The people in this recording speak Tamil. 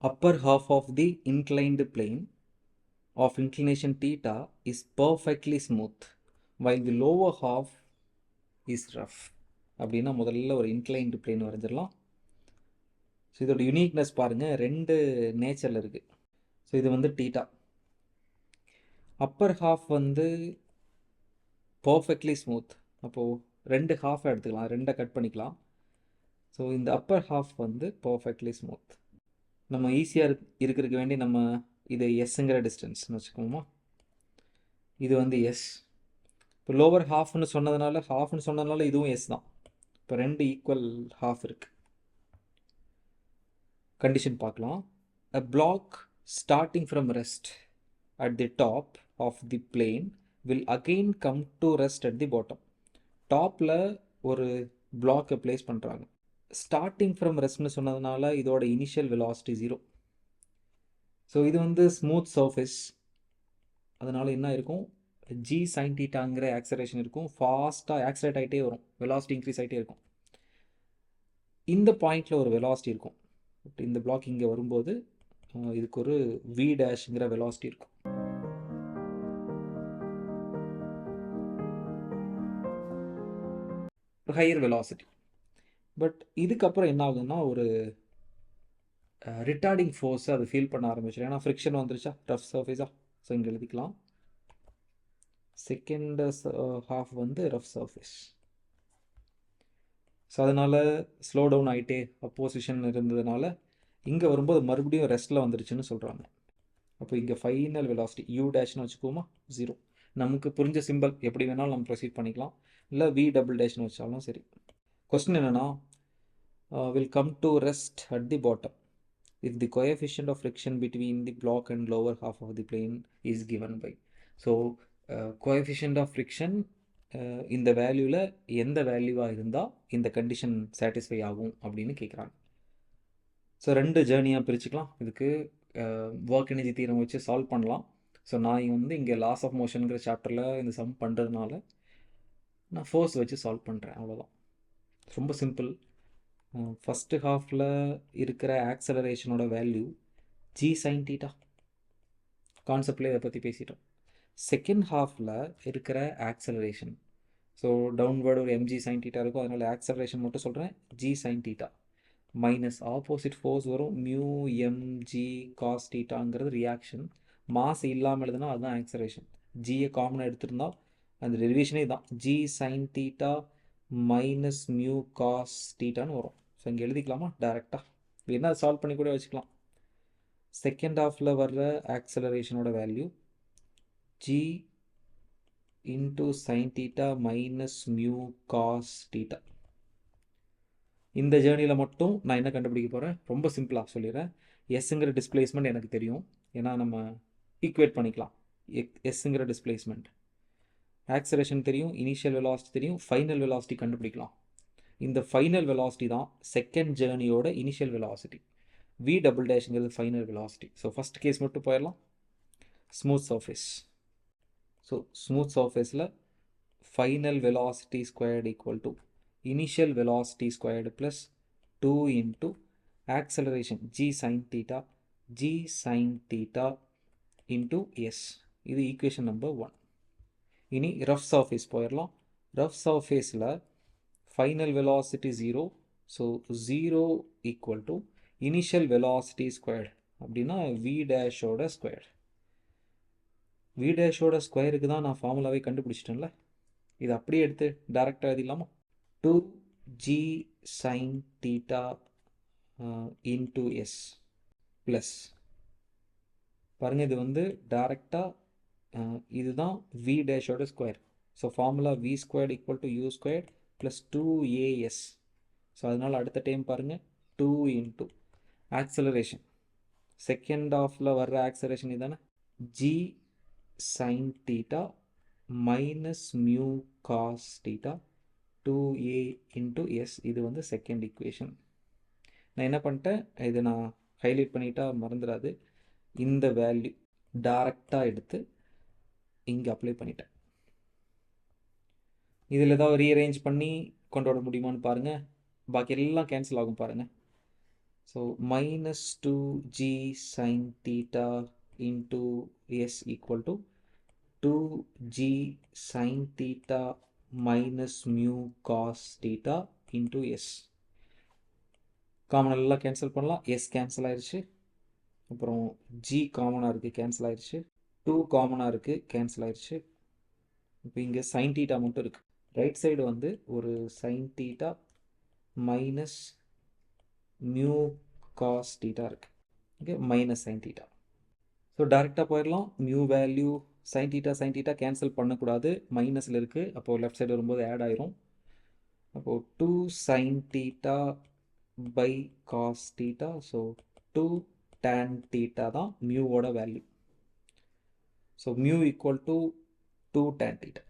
upper half of the inclined plane of inclination theta is perfectly smooth while the lower half is rough. அப்படின்னா முதல்ல ஒரு inclined plane வரைஞ்சிடலாம். ஸோ இதோட யூனிக்னஸ் பாருங்கள், ரெண்டு நேச்சரில் இருக்குது. ஸோ இது வந்து தீட்டா. அப்பர் ஹாஃப் வந்து பர்ஃபெக்ட்லி ஸ்மூத். அப்போது ரெண்டு ஹாஃபை எடுத்துக்கலாம், ரெண்டை கட் பண்ணிக்கலாம். ஸோ இந்த அப்பர் ஹாஃப் வந்து பர்ஃபெக்ட்லி ஸ்மூத். நம்ம ஈஸியாக இருக்கிறதுக்கு வேண்டி நம்ம இது எஸ்ஸுங்கிற டிஸ்டன்ஸ்னு வச்சுக்கோமா. இது வந்து எஸ். இப்போ லோவர் ஹாஃப்னு சொன்னதுனால இதுவும் எஸ் தான். இப்போ ரெண்டு ஈக்குவல் ஹாஃப் இருக்குது. கண்டிஷன் பார்க்கலாம். A block starting from rest at the top of the plane will again come to rest at the bottom. டாப்பில் ஒரு பிளாக்கை ப்ளேஸ் பண்ணுறாங்க. ஸ்டார்டிங் ஃப்ரம் ரெஸ்ட்னு சொன்னதுனால இதோட இனிஷியல் வெலாசிட்டி 0. ஸோ இது வந்து ஸ்மூத் சர்ஃபேஸ். அதனால் என்ன இருக்கும், ஜி சைன் தீட்டாங்கிற ஆக்சலேரேஷன் இருக்கும். ஃபாஸ்ட்டாக ஆக்சலேட் ஆகிட்டே வரும், வெலாசிட்டி இன்க்ரீஸ் ஆகிட்டே இருக்கும். இந்த பாயிண்டில் ஒரு வெலாசிட்டி இருக்கும். இந்த பிளாக் இங்கே வரும்போது இதுக்கு ஒரு வி டேஷ்ங்கிற வெலாசிட்டி இருக்கும். ஒரு ஹையர் வெலாசிட்டி. பட் இதுக்கப்புறம் என்ன ஆகுதுன்னா ஒரு ரிட்டார்டிங் ஃபோர்ஸை அது ஃபீல் பண்ண ஆரம்பிச்சிடும். ஏன்னா ஃப்ரிக்ஷன் வந்துருச்சா, ரஃப் சர்ஃபேஸா. ஸோ இங்கே எழுதிக்கலாம், செகண்ட் ஹாஃப் வந்து ரஃப் சர்ஃபேஸ். ஸோ அதனால் ஸ்லோ டவுன் ஆகிட்டே அப்போசிஷன் இருந்ததுனால இங்கே வரும்போது மறுபடியும் ரெஸ்ட்டில் வந்துருச்சுன்னு சொல்கிறாங்க. அப்போ இங்கே ஃபைனல் வெலாசிட்டி யூ டேஷ்னு வச்சுக்கோமா, 0. நமக்கு புரிஞ்ச சிம்பிள் எப்படி வேணாலும் நம்ம ப்ரொசீட் பண்ணிக்கலாம், இல்லை வி டபுள் டேஷ்னு வச்சாலும் சரி. கொஸ்டின் என்னென்னா, will come to rest at the bottom if the coefficient of friction between the block and lower half of the plane is given by. So coefficient of friction இந்த வேல்யூவில் எந்த வேல்யூவாக இருந்தால் இந்த கண்டிஷன் சாட்டிஸ்ஃபை ஆகும் அப்படின்னு கேட்குறாங்க. ஸோ ரெண்டு ஜேர்னியாக பிரிச்சுக்கலாம். இதுக்கு ஒர்க் எனர்ஜி தீரம் வச்சு சால்வ் பண்ணலாம். ஸோ நான் வந்து இங்கே லாஸ் ஆஃப் மோஷனுங்கிற சாப்டரில் இந்த சம் பண்ணுறதுனால நான் ஃபோர்ஸ் வச்சு சால்வ் பண்ணுறேன், அவ்வளோதான். ரொம்ப சிம்பிள். ஃபஸ்ட்டு ஹாஃபில் இருக்கிற ஆக்சலரேஷனோட வேல்யூ ஜி சைன் தீட்டா, கான்செப்டில் இதை பற்றி பேசிட்டோம். செகண்ட் ஹாஃபில் இருக்கிற ஆக்சலரேஷன், ஸோ டவுன்வேர்டு ஒரு எம்ஜி சைன் தீட்டா இருக்கும், அதனால் ஆக்சலரேஷன் மட்டும் சொல்கிறேன், g sine theta minus opposite force வரும் மியூ எம்ஜி காஸ் தீட்டாங்கிறது ரியாக்ஷன். மாஸ் இல்லாமல் எழுதுனா அதுதான் ஆக்சலரேஷன். ஜியை காமனாக எடுத்திருந்தா அந்த டெரிவேஷனே தான், g sine theta minus mu cos தீட்டான்னு வரும். ஸோ இங்கே எழுதிக்கலாமா டேரெக்டாக, என்ன சால்வ் பண்ணி கூட வச்சுக்கலாம். செகண்ட் ஹாஃபில் வர்ற ஆக்சலரேஷனோட value g into sine theta minus mu cos theta. இந்த ஜேர்னியில் மட்டும் நான் என்ன கண்டுபிடிக்க போகிறேன், ரொம்ப சிம்பிளாக சொல்லிடுறேன். எஸ்ஸுங்கிற டிஸ்பிளேஸ்மெண்ட் எனக்கு தெரியும், ஏன்னா நம்ம ஈக்குவேட் பண்ணிக்கலாம். எஸ்ஸுங்கிற டிஸ்பிளேஸ்மெண்ட், ஆக்சலேரேஷன் தெரியும், இனிஷியல் வெலாசிட்டி தெரியும், ஃபைனல் வெலாசிட்டி கண்டுபிடிக்கலாம். இந்த ஃபைனல் வெலாசிட்டி தான் செகண்ட் ஜேர்னியோட இனிஷியல் வெலாசிட்டி. வி டபுள் டேஷ்ங்கிறது final velocity. So first case மட்டும் போயிடலாம். Smooth surface. ஸோ ஸ்மூத் சர்ஃபேஸில் final velocity squared equal to initial velocity squared plus 2 into acceleration g sine theta into s. இது ஈக்குவேஷன் நம்பர் 1. இனி ரஃப் சர்ஃபேஸ் போயிடலாம். ரஃப் சர்ஃபேஸில் final velocity 0, so 0 equal to initial velocity squared, அப்படின்னா வி டேஷோட ஸ்கொயர். வி டேஷோட ஸ்கொயருக்கு தான் நான் ஃபார்முலாவே கண்டுபிடிச்சிட்டேன்ல, இது அப்படியே எடுத்து டேரெக்டாக எழுதிடலாமா. 2g sin theta into s plus பாருங்கள், இது வந்து டேரெக்டாக இதுதான் வி டேஷோட ஸ்கொயர். So formula v squared equal to u squared plus 2as. So அதனால் அடுத்த டைம் பாருங்கள், 2 இன்ட்டு ஆக்சலரேஷன் செகண்ட் ஹாஃபில் வர்ற ஆக்சலரேஷன் இதானே, g sine theta minus mu cos theta 2a into s. இது வந்து செகண்ட் ஈக்குவேஷன். நான் என்ன பண்ணிட்டேன், இது நான் ஹைலைட் பண்ணிட்டா மறந்துடாது, இந்த வேல்யூ டைரெக்டாக எடுத்து இங்கே அப்ளை பண்ணிட்டேன். இதில் ஏதாவது ரீஅரேஞ்ச் பண்ணி கொண்டு வர முடியுமான்னு பாருங்கள். பாக்கி எல்லாம் கேன்சல் ஆகும் பாருங்கள். So minus 2g sin theta into s equal to 2g sin theta minus mu cos theta into s. Common எல்லாம் கேன்சல் பண்ணலாம். s கேன்சல் ஆயிடுச்சு. அப்புறம் g காமனாக இருக்குது, கேன்சல் ஆயிடுச்சு. 2 காமனாக இருக்குது, கேன்சல் ஆயிடுச்சு. இப்போ இங்கே sin theta மட்டும் இருக்குது. ரைட் சைடு வந்து ஒரு sin theta minus mu cos theta இருக்குது. Okay, minus sin theta. So டேரெக்டாக போயிடலாம். Mu value sin theta cancel பண்ணக்கூடாது, மைனஸில் இருக்குது. அப்போது லெஃப்ட் சைடு வரும்போது ஆட் ஆயிரும். அப்போது 2 sin theta by cos theta, so 2 tan theta தான் மியூவோட value. So mu equal to 2 tan theta.